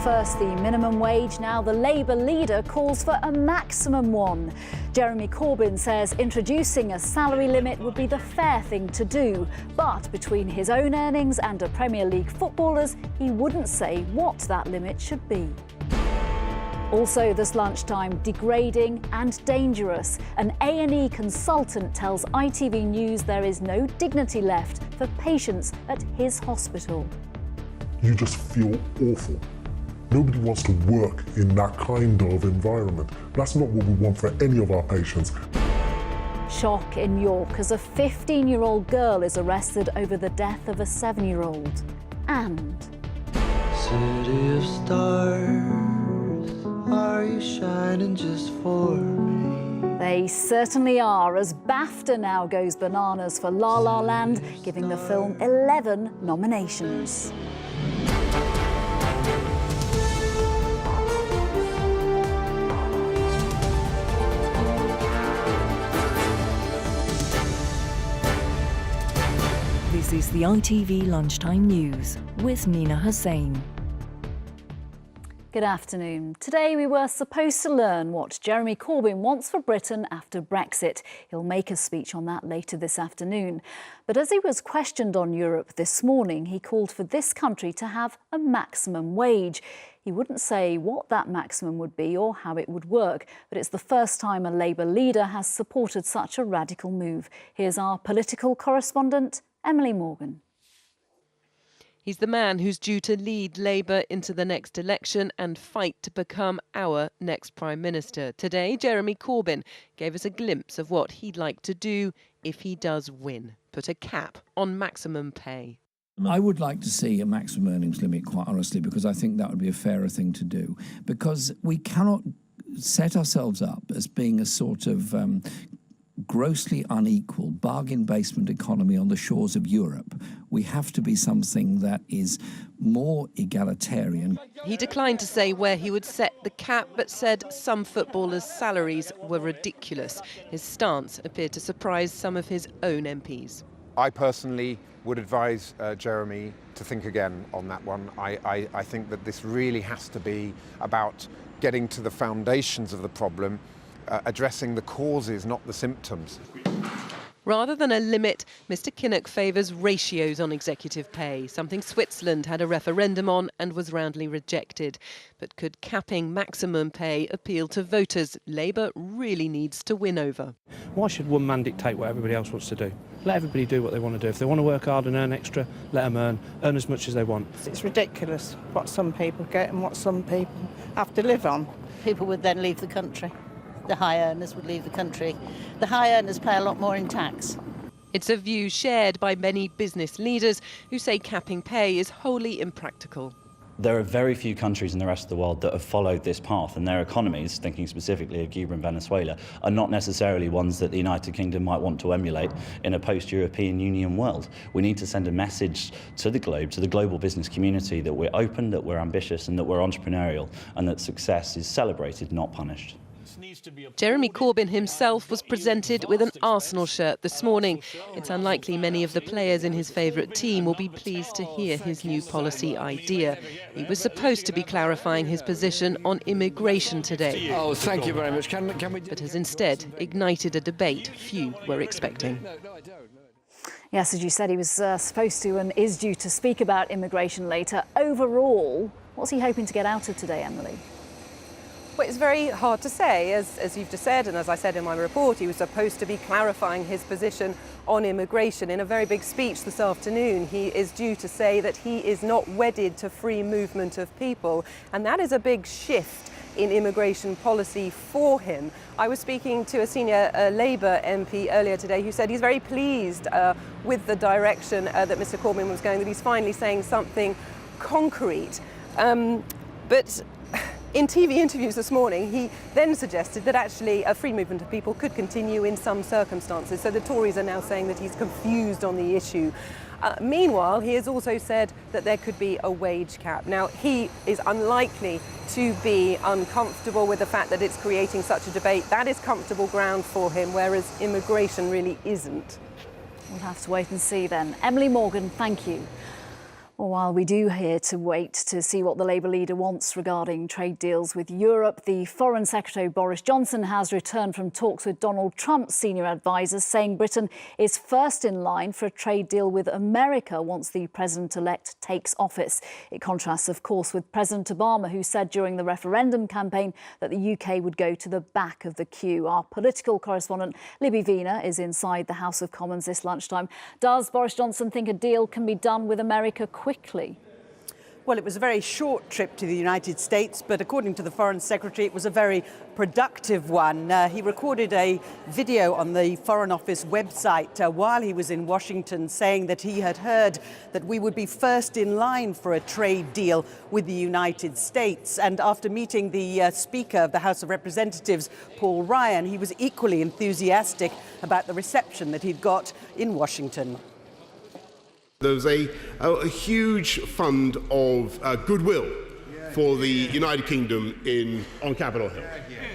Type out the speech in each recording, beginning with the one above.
First the minimum wage, now the Labour leader calls for a maximum one. Jeremy Corbyn says introducing a salary limit would be the fair thing to do. But between his own earnings and a Premier League footballer's, he wouldn't say what that limit should be. Also this lunchtime, degrading and dangerous. An A&E consultant tells ITV News there is no dignity left for patients at his hospital. You just feel awful. Nobody wants to work in that kind of environment. That's not what we want for any of our patients. Shock in York as a 15-year-old girl is arrested over the death of a 7-year-old. And City of stars, are you shining just for me? They certainly are, as BAFTA now goes bananas for La La Land, giving the film 11 nominations. This is the ITV Lunchtime News with Nina Hussain. Good afternoon. Today we were supposed to learn what Jeremy Corbyn wants for Britain after Brexit. He'll make a speech on that later this afternoon. But as he was questioned on Europe this morning, he called for this country to have a maximum wage. He wouldn't say what that maximum would be or how it would work, but it's the first time a Labour leader has supported such a radical move. Here's our political correspondent, Emily Morgan. He's the man who's due to lead Labour into the next election and fight to become our next Prime Minister. Today, Jeremy Corbyn gave us a glimpse of what he'd like to do if he does win. Put a cap on maximum pay. I would like to see a maximum earnings limit, quite honestly, because I think that would be a fairer thing to do. Because we cannot set ourselves up as being a sort of grossly unequal bargain basement economy on the shores of Europe. We have to be something that is more egalitarian. He declined to say where he would set the cap, but said some footballers' salaries were ridiculous. His stance appeared to surprise some of his own MPs. I personally would advise Jeremy to think again on that one. I think that this really has to be about getting to the foundations of the problem, addressing the causes, not the symptoms. Rather than a limit, Mr Kinnock favours ratios on executive pay, something Switzerland had a referendum on and was roundly rejected. But could capping maximum pay appeal to voters Labour really needs to win over? Why should one man dictate what everybody else wants to do? Let everybody do what they want to do. If they want to work hard and earn extra, let them earn as much as they want. It's ridiculous what some people get and what some people have to live on. People would then leave the country. The high earners would leave the country. The high earners pay a lot more in tax. It's a view shared by many business leaders who say capping pay is wholly impractical. There are very few countries in the rest of the world that have followed this path, and their economies, thinking specifically of Cuba and Venezuela, are not necessarily ones that the United Kingdom might want to emulate in a post-European Union world. We need to send a message to the globe, to the global business community, that we're open, that we're ambitious and that we're entrepreneurial, and that success is celebrated, not punished. Jeremy Corbyn himself was presented with an Arsenal shirt this morning. It's unlikely many of the players in his favourite team will be pleased to hear his new policy idea. He was supposed to be clarifying his position on immigration today. Oh, thank you very much. Can we but has instead ignited a debate few were expecting. Yes, as you said, he was supposed to and is due to speak about immigration later. Overall, what's he hoping to get out of today, Emily? Well, it's very hard to say. As you've just said, and as I said in my report, he was supposed to be clarifying his position on immigration. In a very big speech this afternoon, he is due to say that he is not wedded to free movement of people, and that is a big shift in immigration policy for him. I was speaking to a senior Labour MP earlier today who said he's very pleased with the direction that Mr Corbyn was going, that he's finally saying something concrete. But in TV interviews this morning, he then suggested that actually a free movement of people could continue in some circumstances. So the Tories are now saying that he's confused on the issue. Meanwhile, he has also said that there could be a wage cap. Now, he is unlikely to be uncomfortable with the fact that it's creating such a debate. That is comfortable ground for him, whereas immigration really isn't. We'll have to wait and see then. Emily Morgan, thank you. Well, while we do here to wait to see what the Labour leader wants regarding trade deals with Europe, the Foreign Secretary Boris Johnson has returned from talks with Donald Trump's senior advisers, saying Britain is first in line for a trade deal with America once the president-elect takes office. It contrasts, of course, with President Obama, who said during the referendum campaign that the UK would go to the back of the queue. Our political correspondent Libby Wiener is inside the House of Commons this lunchtime. Does Boris Johnson think a deal can be done with America quickly? Well, it was a very short trip to the United States, but according to the Foreign Secretary, it was a very productive one. He recorded a video on the Foreign Office website while he was in Washington, saying that he had heard that we would be first in line for a trade deal with the United States. And after meeting the Speaker of the House of Representatives, Paul Ryan, he was equally enthusiastic about the reception that he'd got in Washington. There was a huge fund of goodwill for the United Kingdom on Capitol Hill,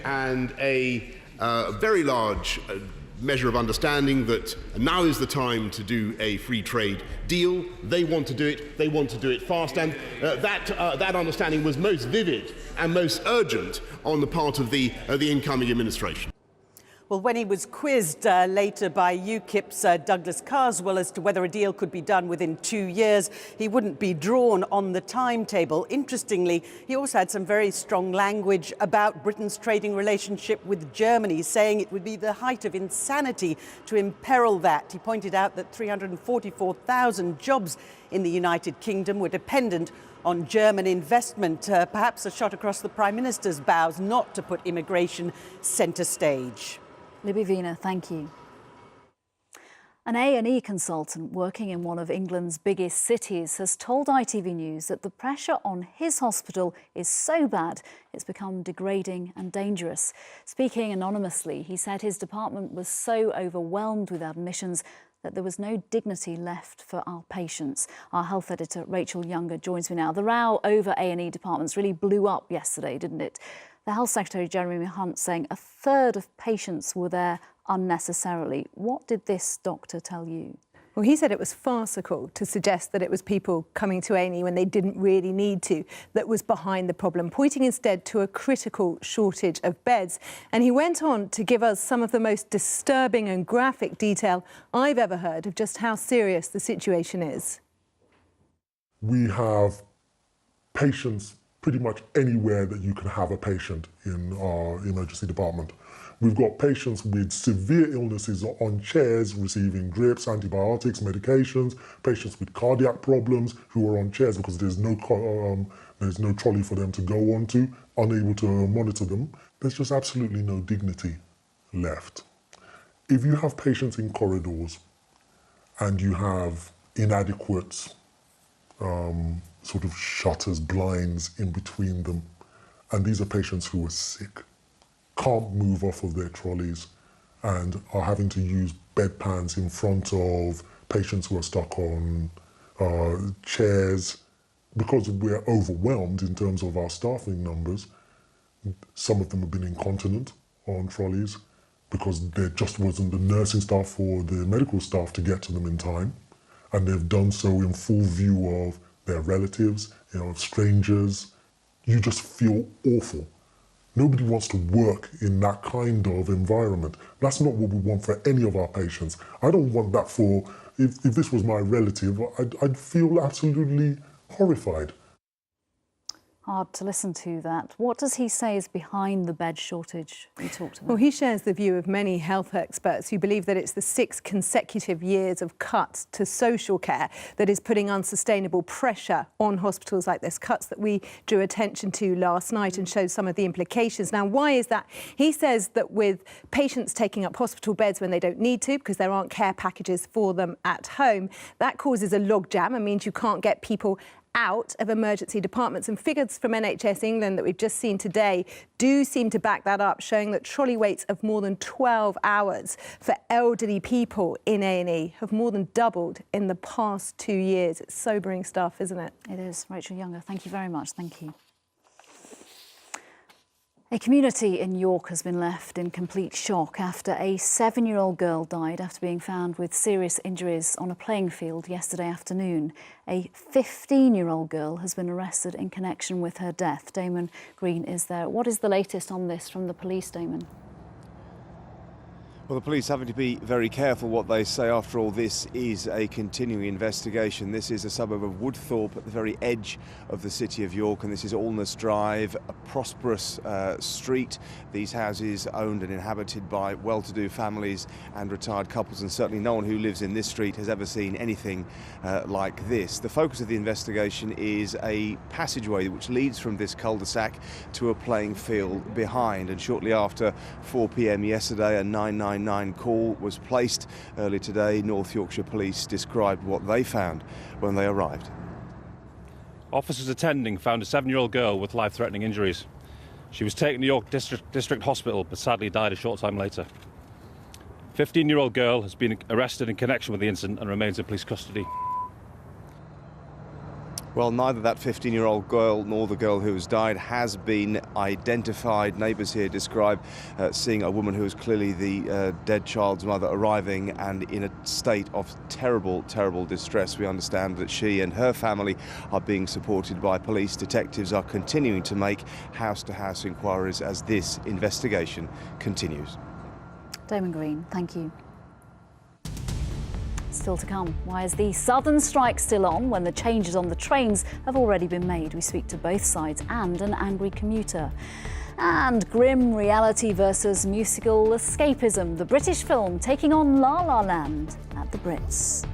and a very large measure of understanding that now is the time to do a free trade deal. They want to do it. They want to do it fast, and that understanding was most vivid and most urgent on the part of the incoming administration. Well, when he was quizzed later by UKIP's Douglas Carswell as to whether a deal could be done within 2 years, he wouldn't be drawn on the timetable. Interestingly, he also had some very strong language about Britain's trading relationship with Germany, saying it would be the height of insanity to imperil that. He pointed out that 344,000 jobs in the United Kingdom were dependent on German investment, perhaps a shot across the Prime Minister's bows not to put immigration centre stage. Libby Wiener, thank you. An A&E consultant working in one of England's biggest cities has told ITV News that the pressure on his hospital is so bad it's become degrading and dangerous. Speaking anonymously, he said his department was so overwhelmed with admissions that there was no dignity left for our patients. Our health editor, Rachel Younger, joins me now. The row over A&E departments really blew up yesterday, didn't it? The Health Secretary, Jeremy Hunt, saying a third of patients were there unnecessarily. What did this doctor tell you? Well, he said it was farcical to suggest that it was people coming to A&E when they didn't really need to that was behind the problem, pointing instead to a critical shortage of beds. And he went on to give us some of the most disturbing and graphic detail I've ever heard of just how serious the situation is. We have patients pretty much anywhere that you can have a patient in our emergency department. We've got patients with severe illnesses on chairs receiving drips, antibiotics, medications, patients with cardiac problems who are on chairs because there's no trolley for them to go onto, unable to monitor them. There's just absolutely no dignity left. If you have patients in corridors and you have inadequate sort of shutters, blinds in between them, and these are patients who are sick, can't move off of their trolleys, and are having to use bedpans in front of patients who are stuck on chairs because we're overwhelmed in terms of our staffing numbers. Some of them have been incontinent on trolleys because there just wasn't the nursing staff or the medical staff to get to them in time, and they've done so in full view of their relatives, strangers. You just feel awful. Nobody wants to work in that kind of environment. That's not what we want for any of our patients. I don't want that for, if this was my relative, I'd feel absolutely horrified. Hard to listen to that. What does he say is behind the bed shortage you talked about? Well, he shares the view of many health experts who believe that it's the 6 consecutive years of cuts to social care that is putting unsustainable pressure on hospitals like this, cuts that we drew attention to last night and showed some of the implications. Now, why is that? He says that with patients taking up hospital beds when they don't need to because there aren't care packages for them at home, that causes a logjam and means you can't get people out of emergency departments. And figures from NHS England that we've just seen today do seem to back that up, showing that trolley waits of more than 12 hours for elderly people in A&E have more than doubled in the past 2 years. It's sobering stuff, isn't it? It is. Rachel Younger, thank you very much. Thank you. A community in York has been left in complete shock after a 7-year-old girl died after being found with serious injuries on a playing field yesterday afternoon. A 15-year-old girl has been arrested in connection with her death. Damon Green is there. What is the latest on this from the police, Damon? Well, the police having to be very careful what they say. After all, this is a continuing investigation. This is a suburb of Woodthorpe at the very edge of the city of York, and this is Alness Drive, a prosperous street. These houses owned and inhabited by well-to-do families and retired couples, and certainly no one who lives in this street has ever seen anything like this. The focus of the investigation is a passageway which leads from this cul-de-sac to a playing field behind, and shortly after 4 p.m. yesterday, a 999 call was placed. Early today, North Yorkshire Police described what they found when they arrived. Officers attending found a 7-year-old girl with life-threatening injuries. She was taken to York District Hospital but sadly died a short time later. 15-year-old girl has been arrested in connection with the incident and remains in police custody. Well, neither that 15-year-old girl nor the girl who has died has been identified. Neighbours here describe seeing a woman who is clearly the dead child's mother arriving and in a state of terrible, terrible distress. We understand that she and her family are being supported by police. Detectives are continuing to make house-to-house inquiries as this investigation continues. Damon Green, thank you. Still to come, why is the Southern strike still on when the changes on the trains have already been made? We speak to both sides and an angry commuter. And grim reality versus musical escapism, the British film taking on La La Land at the Brits.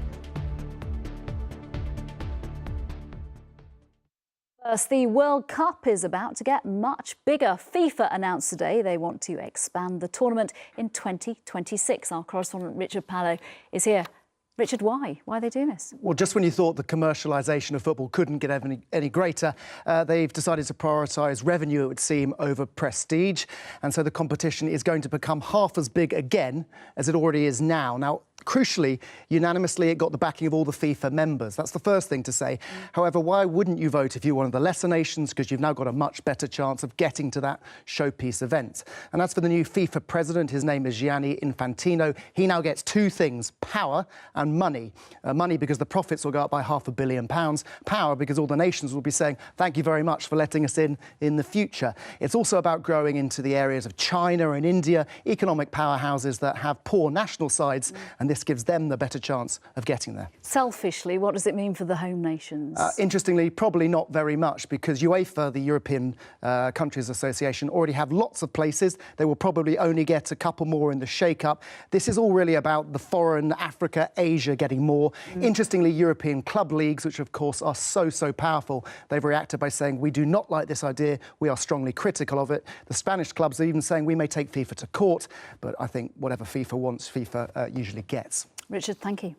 First, the World Cup is about to get much bigger. FIFA announced today they want to expand the tournament in 2026. Our correspondent Richard Pallow is here. Richard, why? Why are they doing this? Well, just when you thought the commercialisation of football couldn't get any greater, they've decided to prioritise revenue, it would seem, over prestige. And so the competition is going to become half as big again as it already is now. Now, crucially, unanimously, it got the backing of all the FIFA members. That's the first thing to say. However, why wouldn't you vote if you're one of the lesser nations? Because you've now got a much better chance of getting to that showpiece event. And as for the new FIFA president, his name is Gianni Infantino. He now gets two things: power and money. Money because the profits will go up by £500 million. Power because all the nations will be saying, thank you very much for letting us in the future. It's also about growing into the areas of China and India, economic powerhouses that have poor national sides, and this gives them the better chance of getting there. Selfishly, what does it mean for the home nations? Interestingly, probably not very much, because UEFA, the European Countries Association, already have lots of places. They will probably only get a couple more in the shake-up. This is all really about the foreign Africa, Asia getting more. Interestingly, European club leagues, which of course are so powerful, they've reacted by saying, we do not like this idea, we are strongly critical of it. The Spanish clubs are even saying we may take FIFA to court, but I think whatever FIFA wants, FIFA usually gets. Richard, thank you.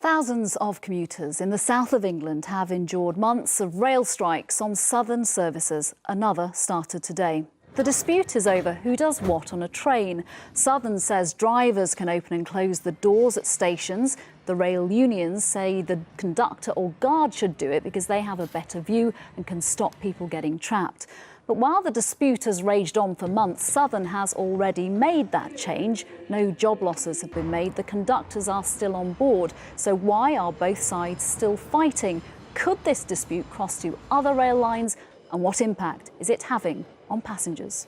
Thousands of commuters in the south of England have endured months of rail strikes on southern services. Another started today. The dispute is over who does what on a train. Southern says drivers can open and close the doors at stations. The rail unions say the conductor or guard should do it because they have a better view and can stop people getting trapped. But while the dispute has raged on for months, Southern has already made that change. No job losses have been made. The conductors are still on board. So why are both sides still fighting? Could this dispute cross to other rail lines? And what impact is it having on passengers?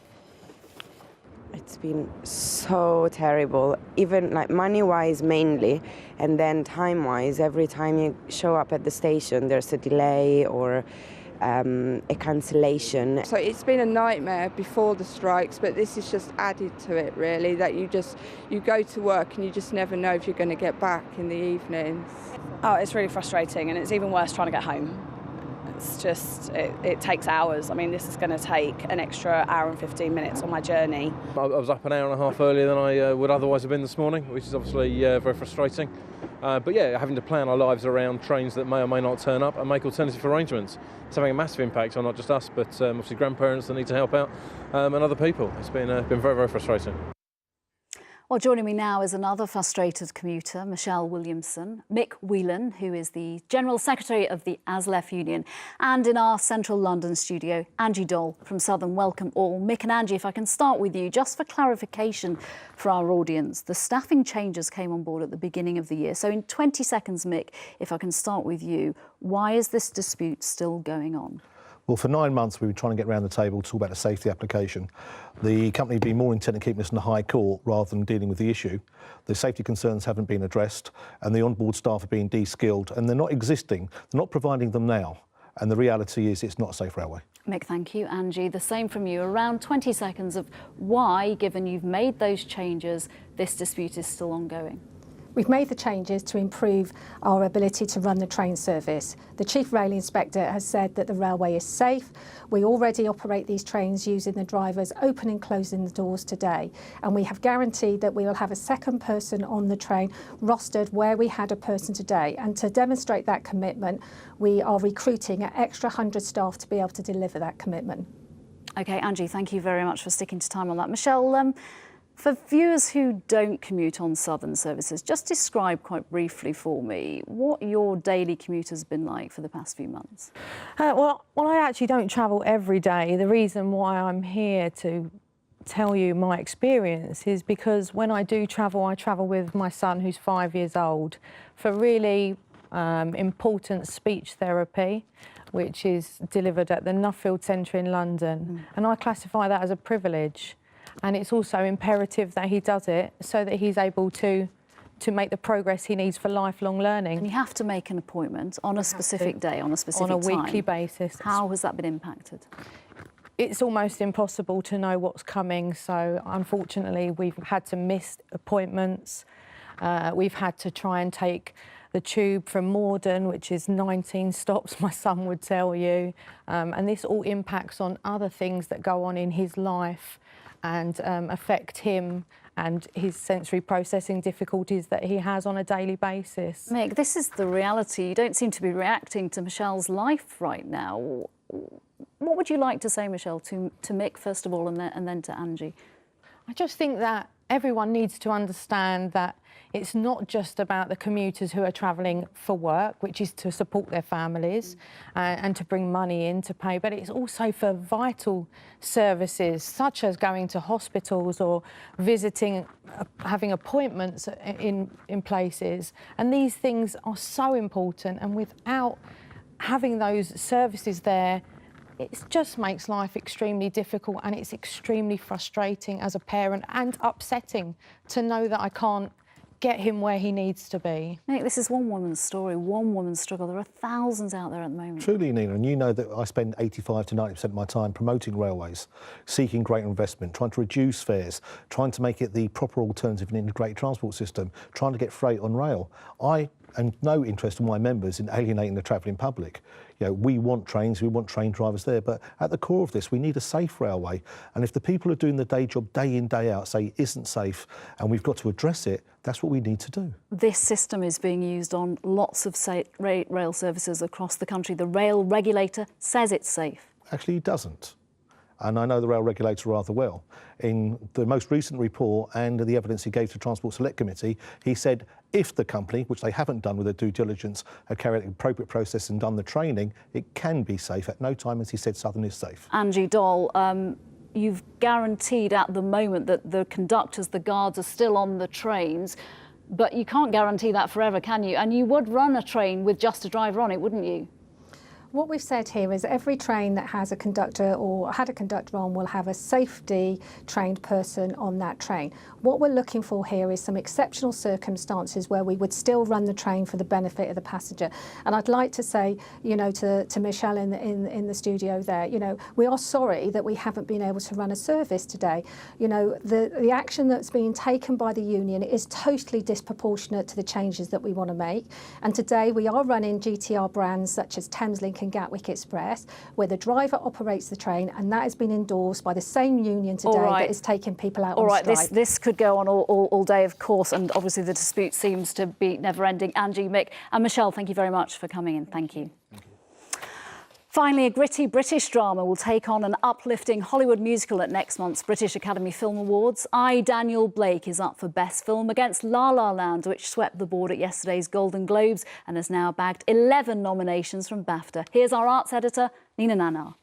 It's been so terrible, even like money-wise mainly, and then time-wise. Every time you show up at the station, there's a delay or a cancellation. So it's been a nightmare before the strikes, but this is just added to it really, that you go to work and you just never know if you're going to get back in the evenings. Oh, it's really frustrating, and it's even worse trying to get home. It's just, it takes hours. I mean, this is going to take an extra hour and 15 minutes on my journey. I was up an hour and a half earlier than I would otherwise have been this morning, which is obviously very frustrating. But yeah, having to plan our lives around trains that may or may not turn up and make alternative arrangements. It's having a massive impact on not just us, but obviously grandparents that need to help out and other people. It's been very frustrating. Well, joining me now is another frustrated commuter, Michelle Williamson, Mick Whelan, who is the General Secretary of the ASLEF Union, and in our central London studio, Angie Dole from Southern. Welcome all. Mick and Angie, if I can start with you, just for clarification for our audience, the staffing changes came on board at the beginning of the year. So in 20 seconds, Mick, if I can start with you, why is this dispute still going on? Well, for 9 months, we've been trying to get around the table to talk about the safety application. The company have been more intent on keeping us in the High Court rather than dealing with the issue. The safety concerns haven't been addressed, and the onboard staff are being de-skilled, and they're not existing. They're not providing them now. And the reality is it's not a safe railway. Mick, thank you. Angie, the same from you. Around 20 seconds of why, given you've made those changes, this dispute is still ongoing. We've made the changes to improve our ability to run the train service. The Chief Rail Inspector has said that the railway is safe. We already operate these trains using the drivers opening and closing the doors today. And we have guaranteed that we will have a second person on the train rostered where we had a person today. And to demonstrate that commitment, we are recruiting an extra 100 staff to be able to deliver that commitment. OK, Angie, thank you very much for sticking to time on that. Michelle, for viewers who don't commute on Southern services, just describe quite briefly for me what your daily commute has been like for the past few months. Well, I actually don't travel every day. The reason why I'm here to tell you my experience is because when I do travel, I travel with my son, who's 5 years old, for really important speech therapy, which is delivered at the Nuffield Centre in London. And I classify that as a privilege. And it's also imperative that he does it so that he's able to make the progress he needs for lifelong learning. And you have to make an appointment on a specific day, on a specific time. On a weekly basis. How has that been impacted? It's almost impossible to know what's coming. So unfortunately, we've had to miss appointments. We've had to try and take the tube from Morden, which is 19 stops, my son would tell you. And this all impacts on other things that go on in his life and affect him and his sensory processing difficulties that he has on a daily basis. Mick, this is the reality. You don't seem to be reacting to Michelle's life right now. What would you like to say, Michelle, to Mick, first of all, and then to Angie? I just think that everyone needs to understand that it's not just about the commuters who are travelling for work, which is to support their families and to bring money in to pay, but it's also for vital services such as going to hospitals or visiting, having appointments in places. And these things are so important, and without having those services there, it just makes life extremely difficult, and it's extremely frustrating as a parent and upsetting to know that I can't get him where he needs to be. Nick, this is one woman's story, one woman's struggle. There are thousands out there at the moment. Truly, Nina, and you know that I spend 85 to 90% of my time promoting railways, seeking greater investment, trying to reduce fares, trying to make it the proper alternative and integrated transport system, trying to get freight on rail. I have no interest in my members in alienating the travelling public. You know, we want trains, we want train drivers there, but at the core of this, we need a safe railway. And if the people who are doing the day job day in, day out say it isn't safe and we've got to address it, that's what we need to do. This system is being used on lots of rail services across the country. The rail regulator says it's safe. Actually, he doesn't. And I know the rail regulator rather well. In the most recent report and the evidence he gave to Transport Select Committee, he said if the company, which they haven't done with their due diligence, had carried out the appropriate process and done the training, it can be safe. At no time has he said Southern is safe. Angie Dole, you've guaranteed at the moment that the conductors, the guards are still on the trains, but you can't guarantee that forever, can you? And you would run a train with just a driver on it, wouldn't you? What we've said here is every train that has a conductor or had a conductor on will have a safety trained person on that train. What we're looking for here is some exceptional circumstances where we would still run the train for the benefit of the passenger. And I'd like to say, you know, to Michelle in the studio there, you know, we are sorry that we haven't been able to run a service today. You know, the action that's being taken by the union is totally disproportionate to the changes that we want to make. And today we are running GTR brands such as Thameslink and Gatwick Express, where the driver operates the train, and that has been endorsed by the same union today that is taking people out on strike. This could go on all day, of course, and obviously the dispute seems to be never-ending. Angie, Mick and Michelle, thank you very much for coming in. Thank you. Finally, a gritty British drama will take on an uplifting Hollywood musical at next month's British Academy Film Awards. I, Daniel Blake, is up for Best Film against La La Land, which swept the board at yesterday's Golden Globes and has now bagged 11 nominations from BAFTA. Here's our arts editor, Nina Nanar.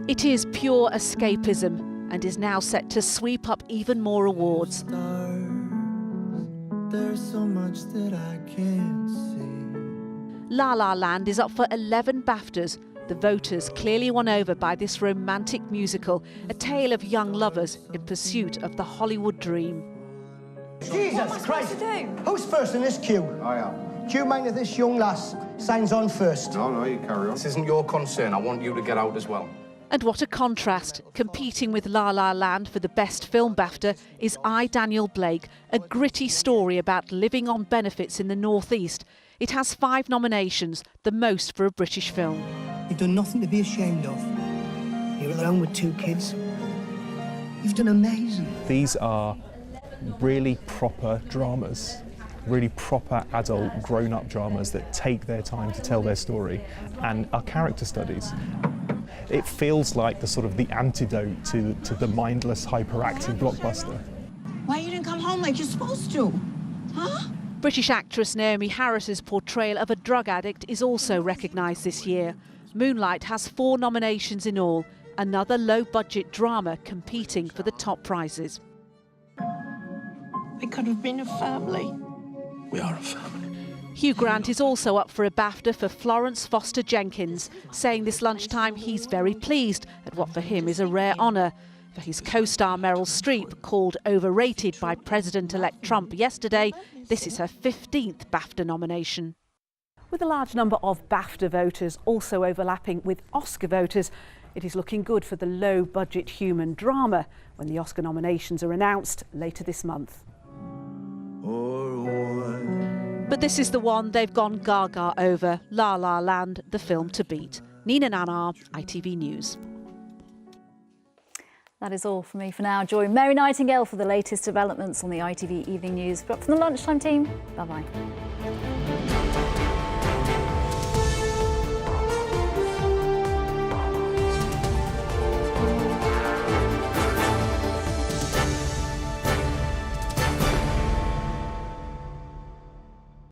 It is pure escapism and is now set to sweep up even more awards. There's so much that I can't see. La La Land is up for 11 BAFTAs. The voters clearly won over by this romantic musical, a tale of young lovers in pursuit of the Hollywood dream. Jesus Christ! Who's first in this queue? I am. Do you mind if this young lass signs on first? No, you carry on. This isn't your concern. I want you to get out as well. And what a contrast. Competing with La La Land for the Best Film BAFTA is I, Daniel Blake, a gritty story about living on benefits in the North East. It has 5 nominations, the most for a British film. You've done nothing to be ashamed of. You're alone with 2 kids. You've done amazing. These are really proper dramas, really proper adult grown-up dramas that take their time to tell their story and are character studies. It feels like the antidote to the mindless, hyperactive blockbuster. Why you didn't come home like you're supposed to? Huh? British actress Naomi Harris's portrayal of a drug addict is also recognised this year. Moonlight has 4 nominations in all, another low-budget drama competing for the top prizes. We could have been a family. We are a family. Hugh Grant is also up for a BAFTA for Florence Foster Jenkins, saying this lunchtime he's very pleased at what for him is a rare honour. For his co-star Meryl Streep, called overrated by President-elect Trump yesterday, this is her 15th BAFTA nomination. With a large number of BAFTA voters also overlapping with Oscar voters, it is looking good for the low-budget human drama when the Oscar nominations are announced later this month. But this is the one they've gone gaga over, La La Land, the film to beat. Nina Nanar, ITV News. That is all from me for now. Join Mary Nightingale for the latest developments on the ITV Evening News. But from the Lunchtime team, bye-bye.